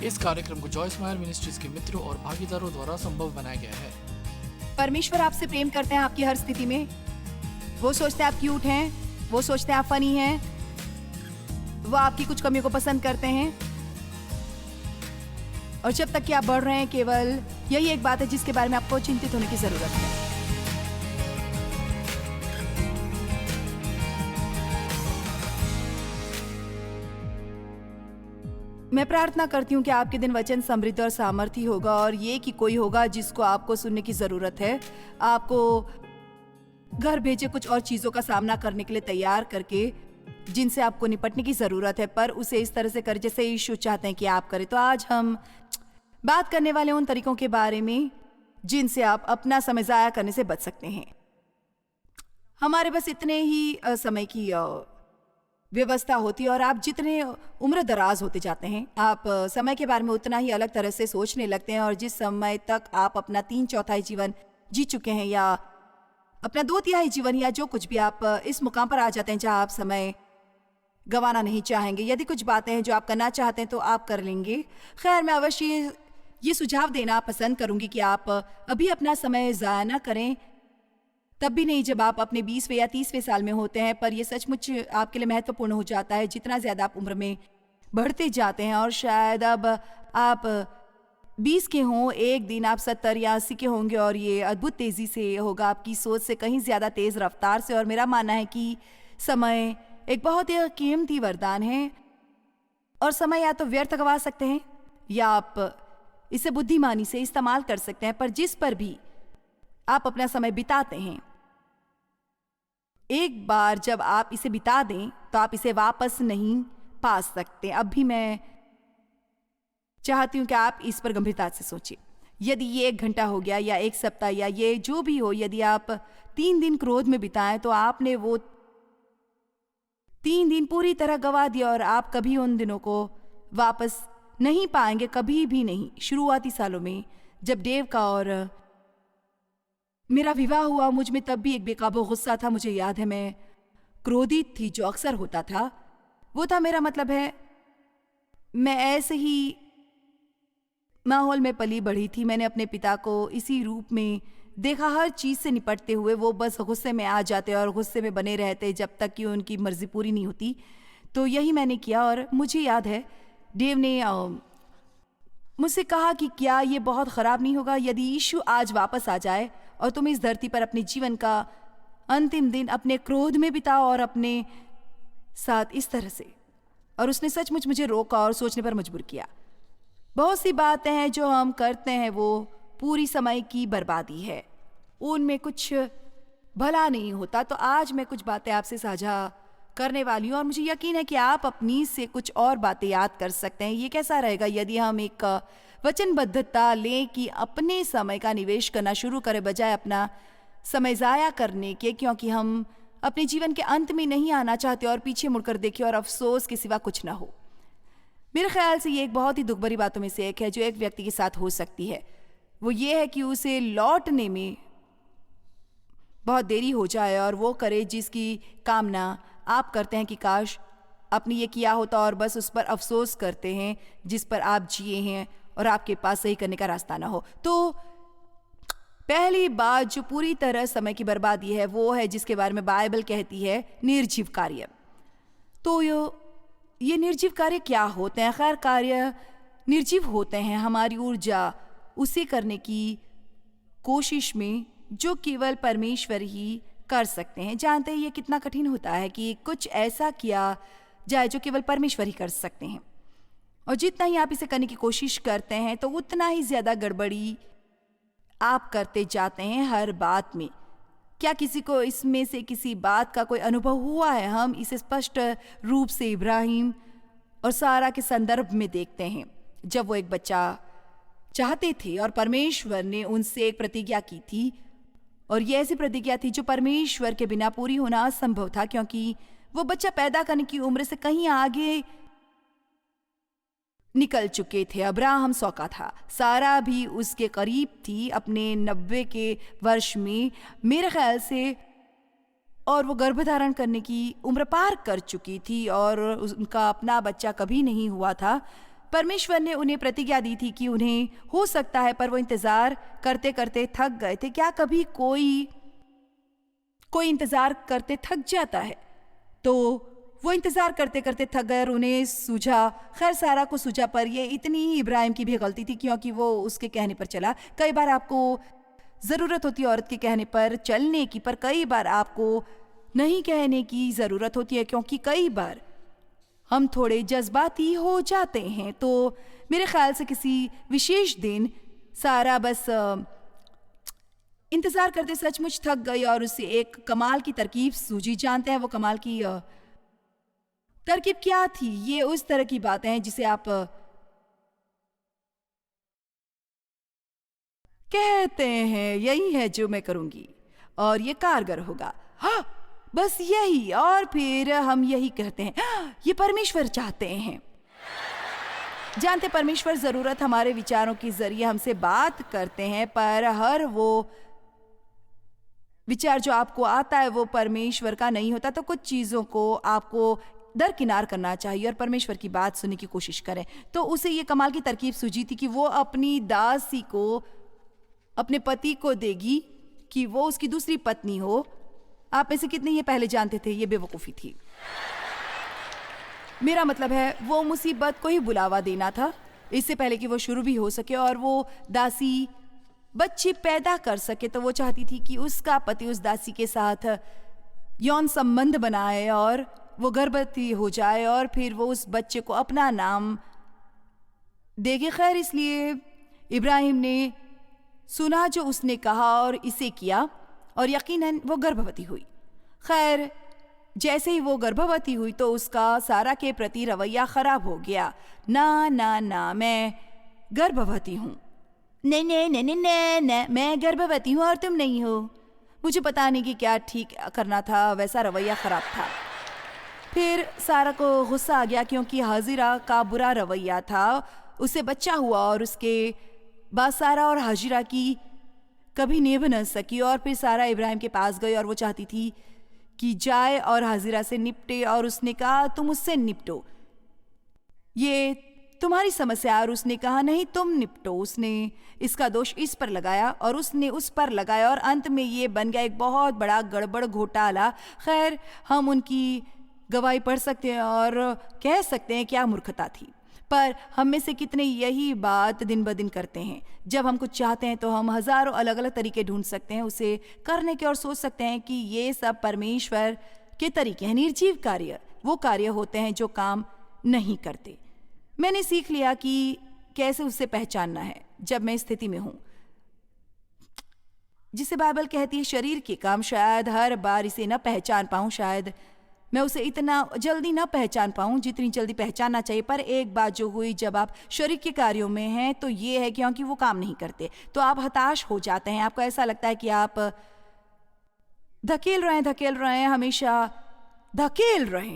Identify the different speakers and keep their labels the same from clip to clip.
Speaker 1: इस कार्यक्रम को जॉय स्माइल मिनिस्ट्रीज के मित्रों और भागीदारों द्वारा संभव बनाया गया है।
Speaker 2: परमेश्वर आपसे प्रेम करते हैं आपकी हर स्थिति में। वो सोचते हैं आप क्यूट हैं, वो सोचते हैं आप फनी हैं, वो आपकी कुछ कमियों को पसंद करते हैं। और जब तक कि आप बढ़ रहे हैं, केवल यही एक बात है जिसके बारे में आपको चिंतित होने की जरूरत है। मैं प्रार्थना करती हूँ कि आपके दिन वचन समृद्ध और सामर्थी होगा, और ये कि कोई होगा जिसको आपको सुनने की जरूरत है, आपको घर भेजे कुछ और चीजों का सामना करने के लिए तैयार करके जिनसे आपको निपटने की जरूरत है, पर उसे इस तरह से करे जैसे यीशु चाहते हैं कि आप करें। तो आज हम बात करने वाले उन तरीकों के बारे में जिनसे आप अपना समय जाया करने से बच सकते हैं। हमारे बस इतने ही समय की व्यवस्था होती है, और आप जितने उम्र दराज होते जाते हैं, आप समय के बारे में उतना ही अलग तरह से सोचने लगते हैं। और जिस समय तक आप अपना 3/4 जीवन जी चुके हैं, या अपना 2/3 जीवन, या जो कुछ भी, आप इस मुकाम पर आ जाते हैं जहां आप समय गंवाना नहीं चाहेंगे। यदि कुछ बातें हैं जो आप करना चाहते हैं तो आप कर लेंगे। खैर, मैं अवश्य ये सुझाव देना पसंद करूंगी कि आप अभी अपना समय ज़ाया ना करें, तब भी नहीं जब आप अपने 20वें या 30वें साल में होते हैं। पर यह सचमुच आपके लिए महत्वपूर्ण हो जाता है जितना ज़्यादा आप उम्र में बढ़ते जाते हैं। और शायद अब आप 20 के हों, एक दिन आप 70 या 80 के होंगे, और ये अद्भुत तेज़ी से होगा, आपकी सोच से कहीं ज़्यादा तेज़ रफ्तार से। और मेरा मानना है कि समय एक बहुत ही कीमती वरदान है, और समय या तो व्यर्थ गवा सकते हैं या आप इसे बुद्धिमानी से इस्तेमाल कर सकते हैं। पर जिस पर भी आप अपना समय बिताते हैं, एक बार जब आप इसे बिता दें तो आप इसे वापस नहीं पा सकते। अब भी मैं चाहती हूं कि आप इस पर गंभीरता से सोचिए। यदि ये 1 घंटा हो गया, या 1 सप्ताह, या ये जो भी हो, यदि आप 3 दिन क्रोध में बिताएं तो आपने वो 3 दिन पूरी तरह गवा दिया, और आप कभी उन दिनों को वापस नहीं पाएंगे, कभी भी नहीं। शुरुआती सालों में जब डेव का और मेरा विवाह हुआ, मुझ में तब भी एक बेकाबू गुस्सा था। मुझे याद है मैं क्रोधित थी, जो अक्सर होता था। वो था, मेरा मतलब है, मैं ऐसे ही माहौल में पली बढ़ी थी। मैंने अपने पिता को इसी रूप में देखा, हर चीज से निपटते हुए। वो बस गुस्से में आ जाते और गुस्से में बने रहते जब तक कि उनकी मर्जी पूरी नहीं होती। तो यही मैंने किया। और मुझे याद है डेव ने मुझसे कहा कि क्या ये बहुत खराब नहीं होगा यदि यीशु आज वापस आ जाए और तुम इस धरती पर अपने जीवन का अंतिम दिन अपने क्रोध में बिताओ और अपने साथ इस तरह से। और उसने सचमुच मुझे रोका और सोचने पर मजबूर किया। बहुत सी बातें हैं जो हम करते हैं, वो पूरी समय की बर्बादी है, उनमें कुछ भला नहीं होता। तो आज मैं कुछ बातें आपसे साझा करने वाली हूँ, और मुझे यकीन है कि आप अपनी से कुछ और बातें याद कर सकते हैं। ये कैसा रहेगा यदि हम एक वचनबद्धता लें कि अपने समय का निवेश करना शुरू करें, बजाय अपना समय ज़ाया करने के, क्योंकि हम अपने जीवन के अंत में नहीं आना चाहते और पीछे मुड़कर देखें और अफसोस के सिवा कुछ ना हो। मेरे ख्याल से ये एक बहुत ही दुख भरी बातों में से एक है जो एक व्यक्ति के साथ हो सकती है। वो ये है कि उसे लौटने में बहुत देरी हो जाए, और वो करे जिसकी कामना आप करते हैं कि काश आपने ये किया होता, और बस उस पर अफसोस करते हैं जिस पर आप जिए हैं और आपके पास सही करने का रास्ता ना हो। तो पहली बात जो पूरी तरह समय की बर्बादी है, वो है जिसके बारे में बाइबल कहती है निर्जीव कार्य। तो ये निर्जीव कार्य क्या होते हैं? खैर, कार्य निर्जीव होते हैं हमारी ऊर्जा उसे करने की कोशिश में जो केवल परमेश्वर ही कर सकते हैं। जानते हैं ये कितना कठिन होता है कि कुछ ऐसा किया जाए जो केवल परमेश्वर ही कर सकते हैं, और जितना ही आप इसे करने की कोशिश करते हैं तो उतना ही ज्यादा गड़बड़ी आप करते जाते हैं हर बात में। क्या किसी को इसमें से किसी बात का कोई अनुभव हुआ है? हम इसे स्पष्ट रूप से इब्राहिम और सारा के संदर्भ में देखते हैं, जब वो एक बच्चा चाहते थे और परमेश्वर ने उनसे एक प्रतिज्ञा की थी, और ये ऐसी प्रतिज्ञा थी जो परमेश्वर के बिना पूरी होना असंभव था, क्योंकि वो बच्चा पैदा करने की उम्र से कहीं आगे निकल चुके थे। अब्राहम 100 का था, सारा भी उसके करीब थी अपने 90 के वर्ष में मेरे ख्याल से, और वो गर्भधारण करने की उम्र पार कर चुकी थी, और उनका अपना बच्चा कभी नहीं हुआ था। परमेश्वर ने उन्हें प्रतिज्ञा दी थी कि उन्हें हो सकता है, पर वो इंतजार करते करते थक गए थे। क्या कभी कोई इंतजार करते थक जाता है? तो वो इंतजार करते करते थक गए और उन्हें सूझा, खैर सारा को सूझा, पर ये इतनी ही इब्राहिम की भी गलती थी क्योंकि वो उसके कहने पर चला। कई बार आपको ज़रूरत होती है औरत के कहने पर चलने की, पर कई बार आपको नहीं कहने की ज़रूरत होती है क्योंकि कई बार हम थोड़े जज्बाती हो जाते हैं। तो मेरे ख्याल से किसी विशेष दिन सारा बस इंतज़ार करते सचमुच थक गई और उसे एक कमाल की तरकीब सूझी। जानते हैं वो कमाल की तरकीब क्या थी? ये उस तरह की बातें हैं जिसे आप कहते हैं यही है जो मैं करूंगी और ये कारगर होगा, हाँ बस यही। और फिर हम यही कहते हैं, हाँ, ये परमेश्वर चाहते हैं। जानते परमेश्वर ज़रूरत हमारे विचारों के जरिए हमसे बात करते हैं, पर हर वो विचार जो आपको आता है वो परमेश्वर का नहीं होता। तो कुछ चीज़ों को आपको दरकिनार करना चाहिए और परमेश्वर की बात सुनने की कोशिश करें। तो उसे ये कमाल की तरकीब सूझी थी कि वो अपनी दासी को अपने पति को देगी कि वो उसकी दूसरी पत्नी हो। आप में से कितने ये पहले जानते थे? ये बेवकूफ़ी थी। मेरा मतलब है वो मुसीबत को ही बुलावा देना था इससे पहले कि वो शुरू भी हो सके और वो दासी बच्चे पैदा कर सके। तो वो चाहती थी कि उसका पति उस दासी के साथ यौन संबंध बनाए और वो गर्भवती हो जाए और फिर वो उस बच्चे को अपना नाम देगी। खैर इसलिए इब्राहिम ने सुना जो उसने कहा और इसे किया और यकीनन वो गर्भवती हुई। खैर जैसे ही वो गर्भवती हुई तो उसका सारा के प्रति रवैया खराब हो गया। ना ना ना, मैं गर्भवती हूँ, नहीं नहीं नहीं नहीं नहीं, मैं गर्भवती हूँ और तुम नहीं हो। मुझे पता नहीं कि क्या ठीक करना था, वैसा रवैया खराब था। फिर सारा को गुस्सा आ गया क्योंकि हाजिरा का बुरा रवैया था। उसे बच्चा हुआ और उसके बाद सारा और हाजिरा की कभी निभ न सकी। और फिर सारा इब्राहिम के पास गई और वो चाहती थी कि जाए और हाजिरा से निपटे और उसने कहा तुम उससे निपटो, ये तुम्हारी समस्या। और उसने कहा नहीं तुम निपटो। उसने इसका दोष इस पर लगाया और उसने उस पर लगाया और अंत में ये बन गया एक बहुत बड़ा गड़बड़ घोटाला। खैर हम उनकी गवाही पढ़ सकते हैं और कह सकते हैं क्या मूर्खता थी, पर हम में से कितने यही बात दिन ब दिन करते हैं। जब हम कुछ चाहते हैं तो हम हज़ारों अलग अलग तरीके ढूंढ सकते हैं उसे करने के और सोच सकते हैं कि ये सब परमेश्वर के तरीके हैं। निर्जीव कार्य वो कार्य होते हैं जो काम नहीं करते। मैंने सीख लिया कि कैसे उसे पहचानना है जब मैं स्थिति में हूँ जिसे बाइबल कहती है शरीर के काम। शायद हर बार इसे न पहचान पाऊँ, शायद मैं उसे इतना जल्दी ना पहचान पाऊँ जितनी जल्दी पहचानना चाहिए। पर एक बात जो हुई जब आप शरीर के कार्यों में हैं तो ये है क्योंकि वो काम नहीं करते तो आप हताश हो जाते हैं। आपको ऐसा लगता है कि आप धकेल रहे हैं, हमेशा धकेल रहे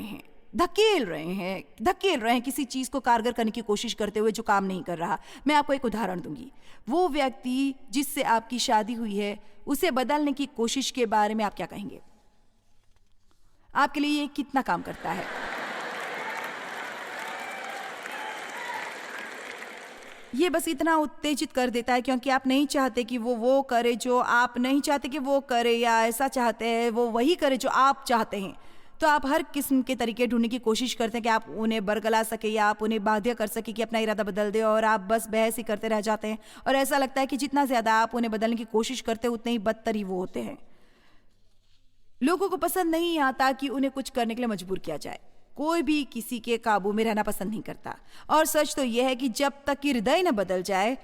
Speaker 2: हैं किसी चीज़ को कारगर करने की कोशिश करते हुए जो काम नहीं कर रहा। मैं आपको एक उदाहरण दूंगी। वो व्यक्ति जिससे आपकी शादी हुई है उसे बदलने की कोशिश के बारे में आप क्या कहेंगे? आपके लिए ये कितना काम करता है? ये बस इतना उत्तेजित कर देता है क्योंकि आप नहीं चाहते कि वो करे जो आप नहीं चाहते कि वो करे, या ऐसा चाहते हैं वो वही करे जो आप चाहते हैं। तो आप हर किस्म के तरीके ढूंढने की कोशिश करते हैं कि आप उन्हें बरगला सके या आप उन्हें बाध्य कर सके कि अपना इरादा बदल दे, और आप बस बहस ही करते रह जाते हैं। और ऐसा लगता है कि जितना ज़्यादा आप उन्हें बदलने की कोशिश करते हैं उतने ही बदतर ही वो होते हैं। लोगों को पसंद नहीं आता कि उन्हें कुछ करने के लिए मजबूर किया जाए। कोई भी किसी के काबू में रहना पसंद नहीं करता। और सच तो यह है कि जब तक कि हृदय न बदल जाए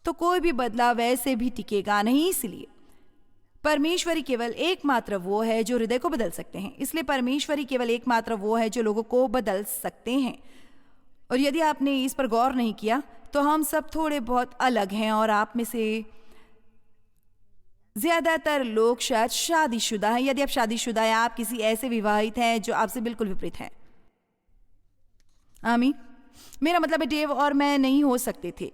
Speaker 2: तो कोई भी बदलाव वैसे भी टिकेगा नहीं। इसलिए परमेश्वरी केवल एकमात्र वो है जो हृदय को बदल सकते हैं। इसलिए परमेश्वरी केवल एकमात्र वो है जो लोगों को बदल सकते हैं। और यदि आपने इस पर गौर नहीं किया तो हम सब थोड़े बहुत अलग हैं और आप में से ज्यादातर लोग शायद शादीशुदा हैं। यदि आप शादीशुदा हैं, आप किसी ऐसे विवाहित हैं जो आपसे बिल्कुल विपरीत हैं। आमीन। मेरा मतलब है डेव और मैं नहीं हो सकते थे।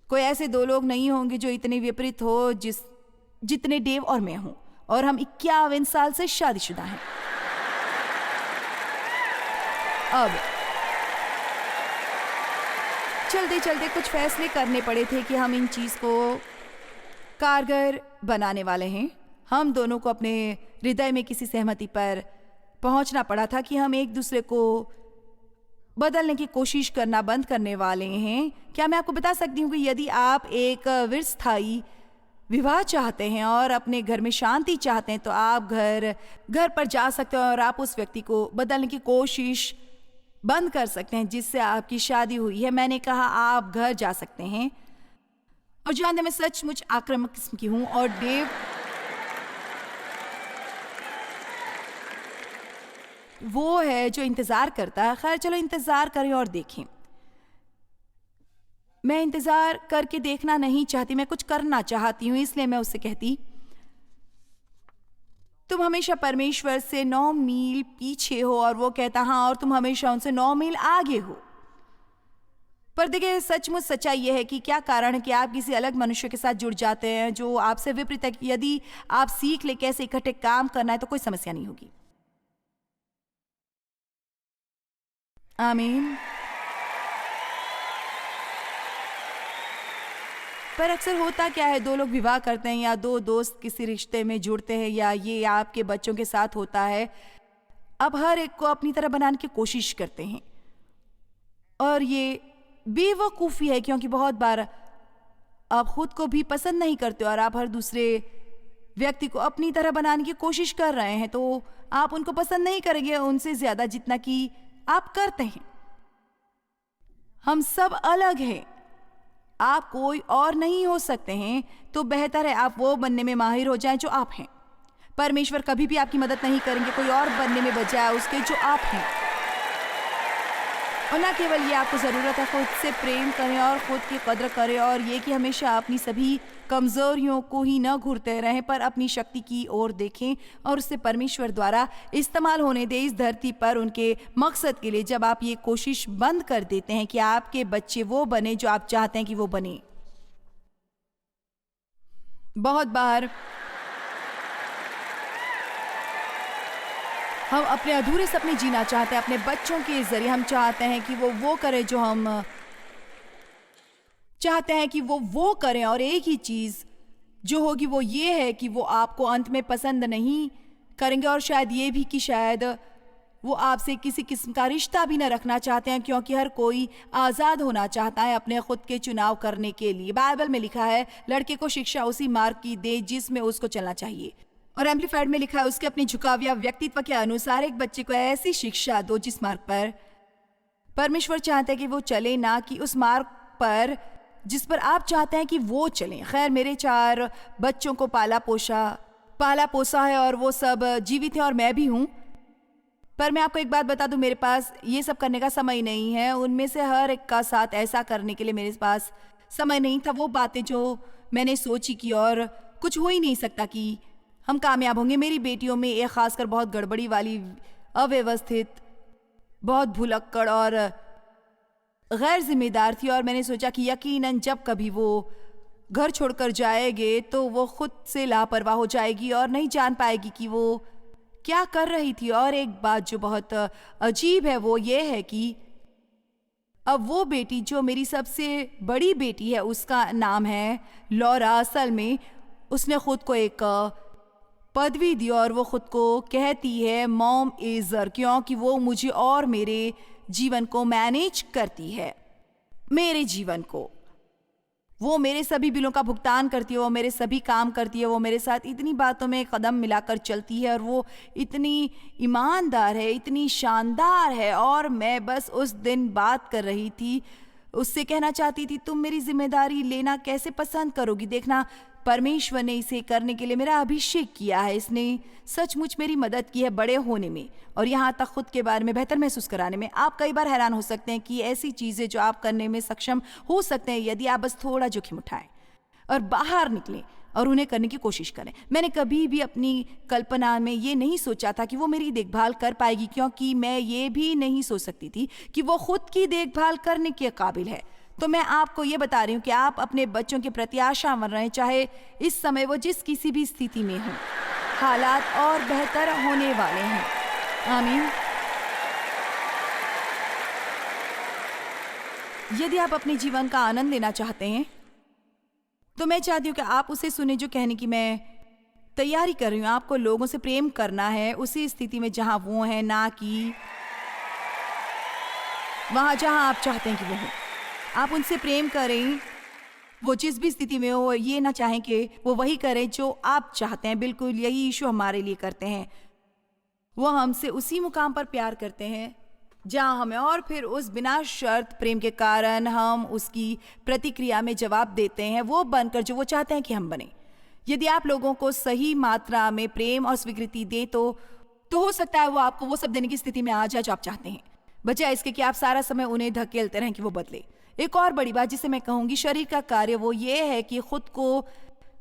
Speaker 2: कोई ऐसे दो लोग नहीं होंगे जो इतने विपरीत हो जितने डेव और मैं हूं। और हम 51 साल से शादीशुदा हैं। अब चलते चलते कुछ फैसले करने पड़े थे कि हम इन चीज़ को कारगर बनाने वाले हैं। हम दोनों को अपने हृदय में किसी सहमति पर पहुंचना पड़ा था कि हम एक दूसरे को बदलने की कोशिश करना बंद करने वाले हैं। क्या मैं आपको बता सकती हूँ कि यदि आप एक विस्थायी विवाह चाहते हैं और अपने घर में शांति चाहते हैं तो आप घर पर जा सकते हैं और आप उस व्यक्ति को बदलने की कोशिश बंद कर सकते हैं जिससे आपकी शादी हुई है। मैंने कहा आप घर जा सकते हैं। और जानते मैं सचमुच आक्रामक किस्म की हूँ और डेव वो है जो इंतज़ार करता है। खैर चलो इंतज़ार करें और देखें। मैं इंतज़ार करके देखना नहीं चाहती, मैं कुछ करना चाहती हूँ। इसलिए मैं उससे कहती तुम हमेशा परमेश्वर से 9 मील पीछे हो और वो कहता हाँ और तुम हमेशा उनसे 9 मील आगे हो। पर देखिए सचमुच सच्चाई यह है कि क्या कारण है कि आप किसी अलग मनुष्य के साथ जुड़ जाते हैं जो आपसे विपरीत है। यदि आप सीख ले कैसे इकट्ठे काम करना है तो कोई समस्या नहीं होगी। आमीन। पर अक्सर होता क्या है, 2 लोग विवाह करते हैं या 2 दोस्त किसी रिश्ते में जुड़ते हैं या ये आपके बच्चों के साथ होता है। अब हर एक को अपनी तरह बनाने की कोशिश करते हैं और ये बेवकूफ़ी है क्योंकि बहुत बार आप खुद को भी पसंद नहीं करते और आप हर दूसरे व्यक्ति को अपनी तरह बनाने की कोशिश कर रहे हैं तो आप उनको पसंद नहीं करेंगे उनसे ज़्यादा जितना कि आप करते हैं। हम सब अलग हैं, आप कोई और नहीं हो सकते हैं, तो बेहतर है आप वो बनने में माहिर हो जाएं जो आप हैं। परमेश्वर कभी भी आपकी मदद नहीं करेंगे कोई और बनने में बजाय उसके जो आप हैं। और ना केवल ये आपको ज़रूरत है खुद से प्रेम करें और खुद की कद्र करें और ये कि हमेशा अपनी सभी कमज़ोरियों को ही न घूरते रहें पर अपनी शक्ति की ओर देखें और उससे परमेश्वर द्वारा इस्तेमाल होने दें इस धरती पर उनके मकसद के लिए। जब आप ये कोशिश बंद कर देते हैं कि आपके बच्चे वो बने जो आप चाहते हैं कि वो बने। बहुत बार हम अपने अधूरे सपने जीना चाहते हैं अपने बच्चों के जरिए। हम चाहते हैं कि वो करें जो हम चाहते हैं कि वो करें और एक ही चीज़ जो होगी वो ये है कि वो आपको अंत में पसंद नहीं करेंगे और शायद ये भी कि शायद वो आपसे किसी किस्म का रिश्ता भी न रखना चाहते हैं क्योंकि हर कोई आज़ाद होना चाहता है अपने खुद के चुनाव करने के लिए। बाइबल में लिखा है लड़के को शिक्षा उसी मार्ग की दे जिसमें उसको चलना चाहिए और एम्पलीफाइड में लिखा है उसके अपने झुकाव या व्यक्तित्व के अनुसार एक बच्चे को ऐसी शिक्षा दो जिस मार्ग पर परमेश्वर चाहते हैं कि वो चले, ना कि उस मार्ग पर जिस पर आप चाहते हैं कि वो चलें। खैर मेरे 4 बच्चों को पाला पोसा है और वो सब जीवित हैं और मैं भी हूँ। पर मैं आपको एक बात बता दूं, मेरे पास ये सब करने का समय नहीं है। उनमें से हर एक का साथ ऐसा करने के लिए मेरे पास समय नहीं था। वो बातें जो मैंने सोची की और कुछ हो ही नहीं सकता कि हम कामयाब होंगे। मेरी बेटियों में एक खासकर बहुत गड़बड़ी वाली, अव्यवस्थित, बहुत भुलक्कड़ और गैर जिम्मेदार थी और मैंने सोचा कि यकीनन जब कभी वो घर छोड़कर जाएंगे तो वो खुद से लापरवाह हो जाएगी और नहीं जान पाएगी कि वो क्या कर रही थी। और एक बात जो बहुत अजीब है वो ये है कि अब वो बेटी जो मेरी सबसे बड़ी बेटी है उसका नाम है लॉरा। असल में उसने खुद को एक पदवी दी और वो खुद को कहती है मॉम एजर क्योंकि वो मुझे और मेरे जीवन को मैनेज करती है। मेरे जीवन को वो मेरे सभी बिलों का भुगतान करती है, वो मेरे सभी काम करती है, वो मेरे साथ इतनी बातों में कदम मिलाकर चलती है और वो इतनी ईमानदार है, इतनी शानदार है। और मैं बस उस दिन बात कर रही थी, उससे कहना चाहती थी तुम मेरी जिम्मेदारी लेना कैसे पसंद करोगी। देखना परमेश्वर ने इसे करने के लिए मेरा अभिषेक किया है। इसने सचमुच मेरी मदद की है बड़े होने में और यहाँ तक खुद के बारे में बेहतर महसूस कराने में। आप कई बार हैरान हो सकते हैं कि ऐसी चीज़ें जो आप करने में सक्षम हो सकते हैं यदि आप बस थोड़ा जोखिम उठाएं और बाहर निकलें और उन्हें करने की कोशिश करें। मैंने कभी भी अपनी कल्पना में ये नहीं सोचा था कि वो मेरी देखभाल कर पाएगी क्योंकि मैं ये भी नहीं सोच सकती थी कि वो खुद की देखभाल करने के काबिल है। तो मैं आपको ये बता रही हूँ कि आप अपने बच्चों के प्रति आशावान रहें, चाहे इस समय वो जिस किसी भी स्थिति में हों। हालात और बेहतर होने वाले हैं। आमीन। यदि आप अपने जीवन का आनंद लेना चाहते हैं तो मैं चाहती हूँ कि आप उसे सुने जो कहने की मैं तैयारी कर रही हूँ। आपको लोगों से प्रेम करना है उसी स्थिति में जहाँ वो हैं, ना कि वहाँ जहाँ आप चाहते हैं कि वो हो। आप उनसे प्रेम करें, वो जिस भी स्थिति में हो, ये ना चाहें कि वो वही करें जो आप चाहते हैं। बिल्कुल यही यीशु हमारे लिए करते हैं। वो हमसे उसी मुकाम पर प्यार करते हैं जहाँ हमें, और फिर उस बिना शर्त प्रेम के कारण हम उसकी प्रतिक्रिया में जवाब देते हैं, वो बनकर जो वो चाहते हैं कि हम बने। यदि आप लोगों को सही मात्रा में प्रेम और स्वीकृति दें तो हो सकता है वो आपको वो सब देने की स्थिति में आ जाए जो आप चाहते हैं, बजाय इसके कि आप सारा समय उन्हें धकेलते रहें कि वो बदले। एक और बड़ी बात जिसे मैं कहूँगी शरीर का कार्य, वो ये है कि खुद को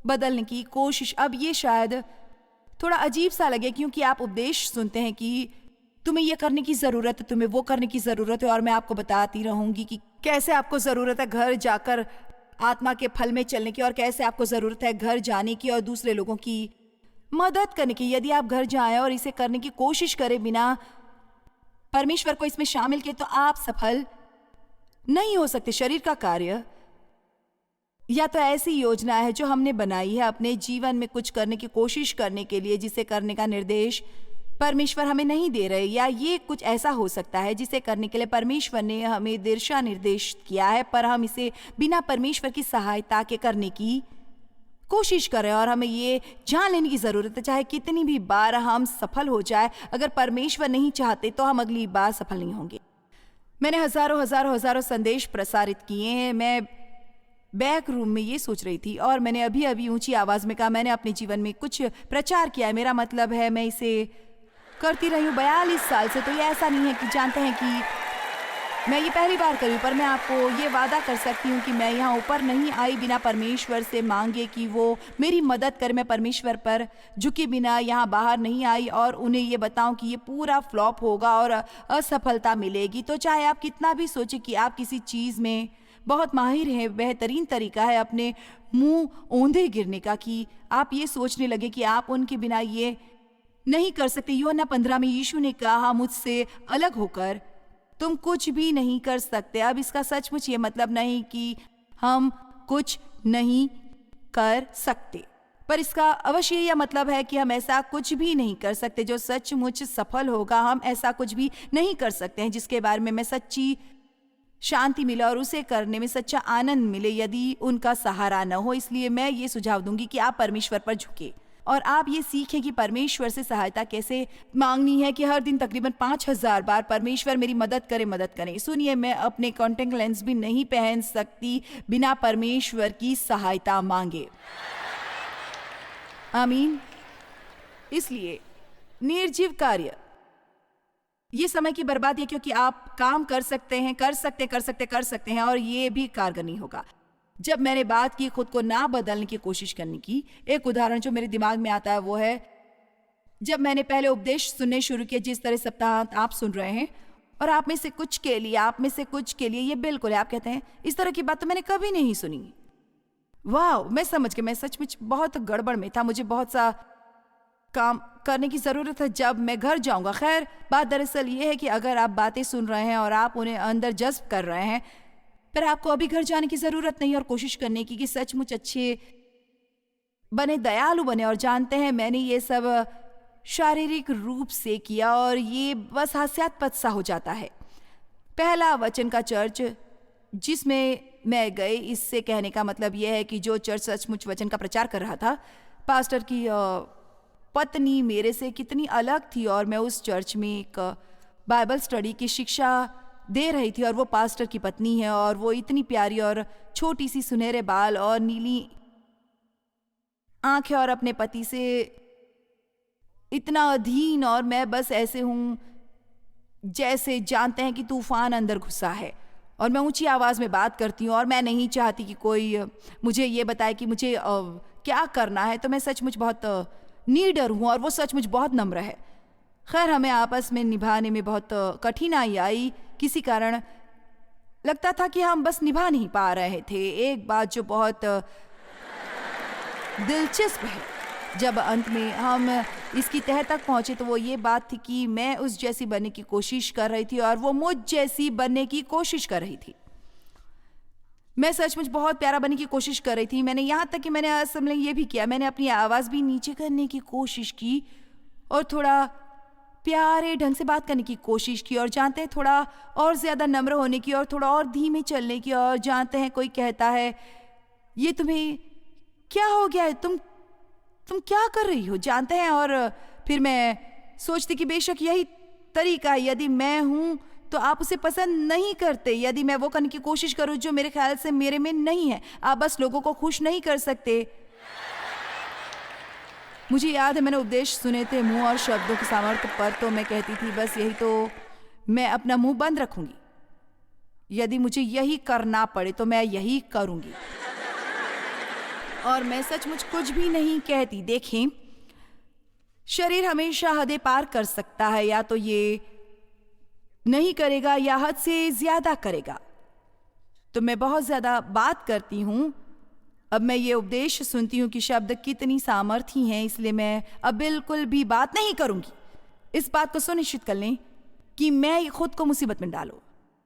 Speaker 2: बदलने की कोशिश। अब ये शायद थोड़ा अजीब सा लगे क्योंकि आप उपदेश सुनते हैं कि तुम्हें ये करने की ज़रूरत है, तुम्हें वो करने की ज़रूरत है, और मैं आपको बताती रहूँगी कि कैसे आपको ज़रूरत है घर जाकर आत्मा के फल में चलने की, और कैसे आपको ज़रूरत है घर जाने की और दूसरे लोगों की मदद करने की। यदि आप घर जाएं और इसे करने की कोशिश करें बिना परमेश्वर को इसमें शामिल किए तो आप सफल नहीं हो सकते। शरीर का कार्य या तो ऐसी योजना है जो हमने बनाई है अपने जीवन में कुछ करने की कोशिश करने के लिए, जिसे करने का निर्देश परमेश्वर हमें नहीं दे रहे, या ये कुछ ऐसा हो सकता है जिसे करने के लिए परमेश्वर ने हमें दिशा निर्देश किया है पर हम इसे बिना परमेश्वर की सहायता के करने की कोशिश कर रहे हैं। और हमें ये जान लेने की ज़रूरत है चाहे कितनी भी बार हम सफल हो जाए, अगर परमेश्वर नहीं चाहते तो हम अगली बार सफल नहीं होंगे। मैंने हज़ारों हज़ारों हज़ारों संदेश प्रसारित किए हैं। मैं बैक रूम में ये सोच रही थी और मैंने अभी अभी ऊंची आवाज़ में कहा मैंने अपने जीवन में कुछ प्रचार किया है। मेरा मतलब है मैं इसे करती रही हूँ 42 साल से, तो ये ऐसा नहीं है कि जानते हैं कि मैं ये पहली बार करी, पर मैं आपको ये वादा कर सकती हूँ कि मैं यहाँ ऊपर नहीं आई बिना परमेश्वर से मांगे कि वो मेरी मदद करे। मैं परमेश्वर पर झुके बिना यहाँ बाहर नहीं आई और उन्हें ये बताऊँ कि ये पूरा फ्लॉप होगा और असफलता मिलेगी। तो चाहे आप कितना भी सोचें कि आप किसी चीज़ में बहुत माहिर हैं, बेहतरीन तरीका है अपने मुंह औंधे गिरने का कि आप ये सोचने लगे कि आप उनके बिना ये नहीं कर सकते। यूहन्ना 15 में यीशु ने कहा मुझसे अलग होकर तुम कुछ भी नहीं कर सकते। अब इसका सचमुच ये मतलब नहीं कि हम कुछ नहीं कर सकते, पर इसका अवश्य यह मतलब है कि हम ऐसा कुछ भी नहीं कर सकते जो सचमुच सफल होगा। हम ऐसा कुछ भी नहीं कर सकते हैं जिसके बारे में मैं सच्ची शांति मिले और उसे करने में सच्चा आनंद मिले यदि उनका सहारा न हो। इसलिए मैं ये सुझाव दूंगी कि आप परमेश्वर पर झुके और आप ये सीखें कि परमेश्वर से सहायता कैसे मांगनी है, कि हर दिन तकरीबन 5000 बार परमेश्वर मेरी मदद करें। सुनिए, मैं अपने कॉन्टैक्ट लेंस भी नहीं पहन सकती बिना परमेश्वर की सहायता मांगे। आमीन। इसलिए निर्जीव कार्य ये समय की बर्बादी है, क्योंकि आप काम कर सकते हैं और ये भी कारगर नहीं होगा। जब मैंने बात की खुद को ना बदलने की कोशिश करने की, एक उदाहरण जो मेरे दिमाग में आता है वो है जब मैंने पहले उपदेश सुनने शुरू किए जिस तरह सप्ताह आप सुन रहे हैं, और आप में से कुछ के लिए ये बिल्कुल है। आप कहते हैं इस तरह की बात तो मैंने कभी नहीं सुनी। वाह, मैं समझ गया, मैं सचमुच बहुत गड़बड़ में था, मुझे बहुत सा काम करने की ज़रूरत है जब मैं घर जाऊंगा। खैर, बात दरअसल ये है कि अगर आप बातें सुन रहे हैं और आप उन्हें अंदर जज्ब कर रहे हैं, पर आपको अभी घर जाने की ज़रूरत नहीं और कोशिश करने की कि सचमुच अच्छे बने, दयालु बने। और जानते हैं मैंने ये सब शारीरिक रूप से किया और ये बस हास्यास्पद सा हो जाता है। पहला वचन का चर्च जिसमें मैं गई, इससे कहने का मतलब यह है कि जो चर्च सचमुच वचन का प्रचार कर रहा था, पास्टर की पत्नी मेरे से कितनी अलग थी और मैं उस चर्च में एक बाइबल स्टडी की शिक्षा दे रही थी और वो पास्टर की पत्नी है और वो इतनी प्यारी और छोटी सी सुनहरे बाल और नीली आंखें और अपने पति से इतना अधीन, और मैं बस ऐसे हूँ जैसे जानते हैं कि तूफान अंदर घुसा है। और मैं ऊंची आवाज़ में बात करती हूँ और मैं नहीं चाहती कि कोई मुझे ये बताए कि मुझे क्या करना है। तो मैं सचमुच बहुत नीडर हूँ और वो सचमुच बहुत नम्र है। खैर, हमें आपस में निभाने में बहुत कठिनाई आई। किसी कारण लगता था कि हम बस निभा नहीं पा रहे थे। एक बात जो बहुत दिलचस्प है, जब अंत में हम इसकी तह तक पहुंचे तो वो ये बात थी कि मैं उस जैसी बनने की कोशिश कर रही थी और वो मुझ जैसी बनने की कोशिश कर रही थी। मैं सचमुच बहुत प्यारा बनने की कोशिश कर रही थी। मैंने यहाँ तक कि मैंने असम ये भी किया, मैंने अपनी आवाज़ भी नीचे करने की कोशिश की और थोड़ा प्यारे ढंग से बात करने की कोशिश की, और जानते हैं थोड़ा और ज़्यादा नम्र होने की और थोड़ा और धीमे चलने की। और जानते हैं कोई कहता है ये तुम्हें क्या हो गया है, तुम क्या कर रही हो, जानते हैं। और फिर मैं सोचती कि बेशक यही तरीका है, यदि मैं हूँ तो आप उसे पसंद नहीं करते, यदि मैं वो करने की कोशिश करूँ जो मेरे ख्याल से मेरे में नहीं है। आप बस लोगों को खुश नहीं कर सकते। मुझे याद है मैंने उपदेश सुने थे मुंह और शब्दों के सामर्थ्य पर, तो मैं कहती थी बस यही तो, मैं अपना मुंह बंद रखूंगी, यदि मुझे यही करना पड़े तो मैं यही करूंगी। और मैं सचमुच कुछ भी नहीं कहती। देखें, शरीर हमेशा हदें पार कर सकता है, या तो ये नहीं करेगा या हद से ज्यादा करेगा। तो मैं बहुत ज्यादा बात करती हूं। अब मैं ये उपदेश सुनती हूं कि शब्द कितनी सामर्थी हैं, इसलिए मैं अब बिल्कुल भी बात नहीं करूंगी। इस बात को सुनिश्चित कर लें कि मैं खुद को मुसीबत में डालूं।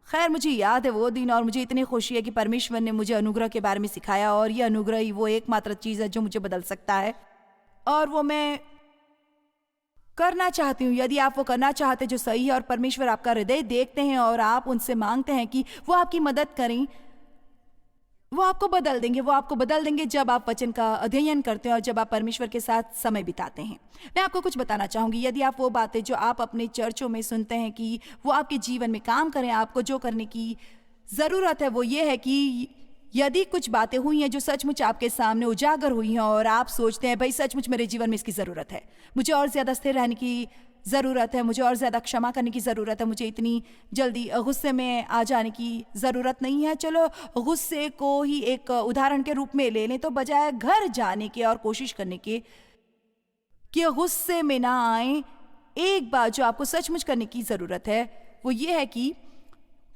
Speaker 2: खैर, मुझे याद है वो दिन, और मुझे इतनी खुशी है कि परमेश्वर ने मुझे अनुग्रह के बारे में सिखाया, और ये अनुग्रह ही वो एकमात्र चीज़ है जो मुझे बदल सकता है, और वो मैं करना चाहती हूँ। यदि आप वो करना चाहते जो सही है, और परमेश्वर आपका हृदय देखते हैं और आप उनसे मांगते हैं कि वो आपकी मदद करें, वो आपको बदल देंगे। वो आपको बदल देंगे जब आप वचन का अध्ययन करते हैं और जब आप परमेश्वर के साथ समय बिताते हैं। मैं आपको कुछ बताना चाहूँगी, यदि आप वो बातें जो आप अपने चर्चों में सुनते हैं कि वो आपके जीवन में काम करें, आपको जो करने की ज़रूरत है वो ये है कि यदि कुछ बातें हुई हैं जो सचमुच आपके सामने उजागर हुई हैं और आप सोचते हैं भाई सचमुच मेरे जीवन में इसकी ज़रूरत है, मुझे और ज़्यादा स्थिर रहने की ज़रूरत है, मुझे और ज़्यादा क्षमा करने की ज़रूरत है, मुझे इतनी जल्दी गुस्से में आ जाने की ज़रूरत नहीं है। चलो गुस्से को ही एक उदाहरण के रूप में ले लें, तो बजाय घर जाने के और कोशिश करने के कि गुस्से में ना आए, एक बात जो आपको सचमुच करने की ज़रूरत है वो ये है कि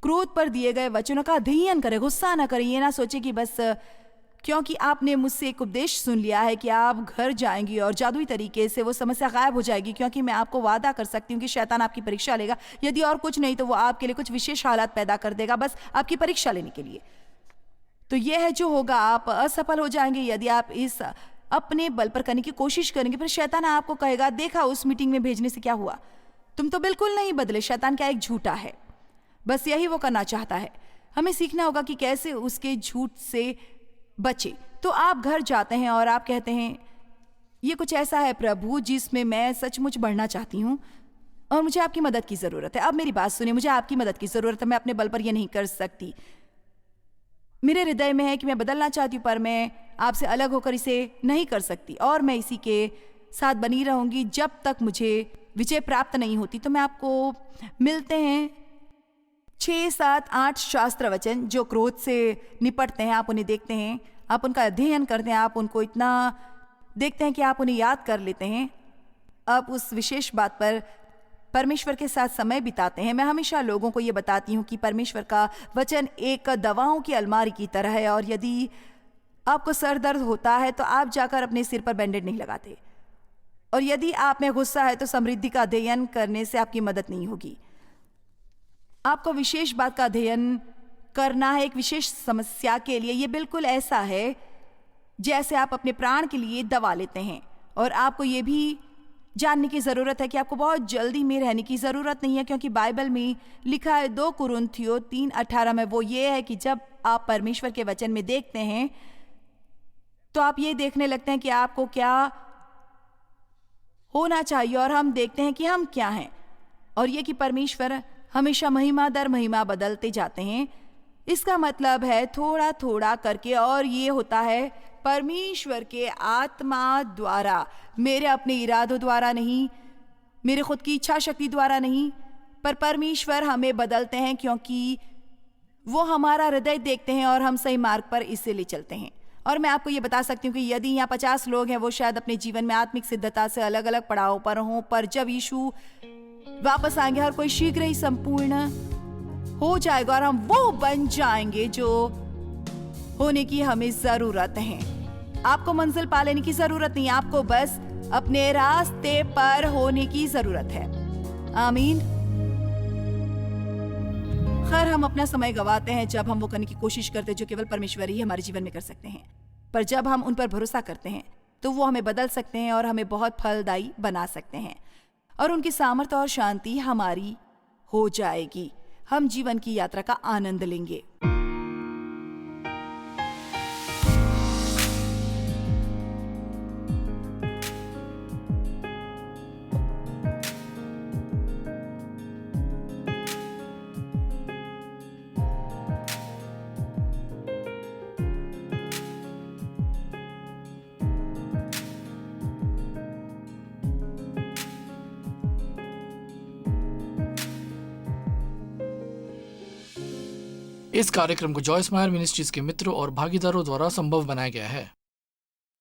Speaker 2: क्रोध पर दिए गए वचनों का अध्ययन करें। गुस्सा ना करें, ये ना सोचें कि बस क्योंकि आपने मुझसे एक उपदेश सुन लिया है कि आप घर जाएंगी और जादुई तरीके से वो समस्या गायब हो जाएगी। क्योंकि मैं आपको वादा कर सकती हूँ कि शैतान आपकी परीक्षा लेगा, यदि और कुछ नहीं तो वो आपके लिए कुछ विशेष हालात पैदा कर देगा, बस आपकी परीक्षा लेने के लिए। तो यह है जो होगा, आप असफल हो जाएंगे यदि आप इस अपने बल पर करने की कोशिश करेंगे। फिर शैतान आपको कहेगा देखा उस मीटिंग में भेजने से क्या हुआ, तुम तो बिल्कुल नहीं बदले। शैतान क्या एक झूठा है, बस यही वो करना चाहता है। हमें सीखना होगा कि कैसे उसके झूठ से बचे। तो आप घर जाते हैं और आप कहते हैं ये कुछ ऐसा है प्रभु जिसमें मैं सचमुच बढ़ना चाहती हूँ और मुझे आपकी मदद की ज़रूरत है। अब मेरी बात सुनिए, मुझे आपकी मदद की ज़रूरत है, मैं अपने बल पर यह नहीं कर सकती। मेरे हृदय में है कि मैं बदलना चाहती हूँ, पर मैं आपसे अलग होकर इसे नहीं कर सकती और मैं इसी के साथ बनी रहूँगी जब तक मुझे विजय प्राप्त नहीं होती। तो मैं आपको मिलते हैं 6, 7, 8 शास्त्र वचन जो क्रोध से निपटते हैं। आप उन्हें देखते हैं, आप उनका अध्ययन करते हैं, आप उनको इतना देखते हैं कि आप उन्हें याद कर लेते हैं। आप उस विशेष बात पर परमेश्वर के साथ समय बिताते हैं। मैं हमेशा लोगों को ये बताती हूँ कि परमेश्वर का वचन एक दवाओं की अलमारी की तरह है, और यदि आपको सर दर्द होता है तो आप जाकर अपने सिर पर बैंडेड नहीं लगाते, और यदि आप में गुस्सा है तो समृद्धि का अध्ययन करने से आपकी मदद नहीं होगी। आपको विशेष बात का अध्ययन करना है एक विशेष समस्या के लिए। ये बिल्कुल ऐसा है जैसे आप अपने प्राण के लिए दवा लेते हैं, और आपको ये भी जानने की ज़रूरत है कि आपको बहुत जल्दी में रहने की ज़रूरत नहीं है, क्योंकि बाइबल में लिखा है 2 कुरिन्थियों 3:18 में वो ये है कि जब आप परमेश्वर के वचन में देखते हैं तो आप ये देखने लगते हैं कि आपको क्या होना चाहिए, और हम देखते हैं कि हम क्या हैं, और ये कि परमेश्वर हमेशा महिमा दर महिमा बदलते जाते हैं। इसका मतलब है थोड़ा थोड़ा करके, और ये होता है परमेश्वर के आत्मा द्वारा, मेरे अपने इरादों द्वारा नहीं, मेरे खुद की इच्छा शक्ति द्वारा नहीं, पर परमेश्वर हमें बदलते हैं क्योंकि वो हमारा हृदय देखते हैं और हम सही मार्ग पर इससे ले चलते हैं। और मैं आपको ये बता सकती हूँ कि यदि यहाँ 50 लोग हैं, वो शायद अपने जीवन में आत्मिक सिद्धता से अलग अलग पड़ाव पर हों, पर जब यीशु वापस आएंगे हर कोई शीघ्र ही संपूर्ण हो जाएगा और हम वो बन जाएंगे जो होने की हमें जरूरत है। आपको मंजिल पा लेने की जरूरत नहीं, आपको बस अपने रास्ते पर होने की जरूरत है। आमीन। खैर, हम अपना समय गवाते हैं जब हम वो करने की कोशिश करते हैं जो केवल परमेश्वर ही हमारे जीवन में कर सकते हैं। पर जब हम उन पर भरोसा करते हैं तो वो हमें बदल सकते हैं और हमें बहुत फलदायी बना सकते हैं, और उनकी सामर्थ्य और शांति हमारी हो जाएगी। हम जीवन की यात्रा का आनंद लेंगे।
Speaker 1: इस कार्यक्रम को जॉयस मायर मिनिस्ट्रीज के मित्रों और भागीदारों द्वारा संभव बनाया गया है।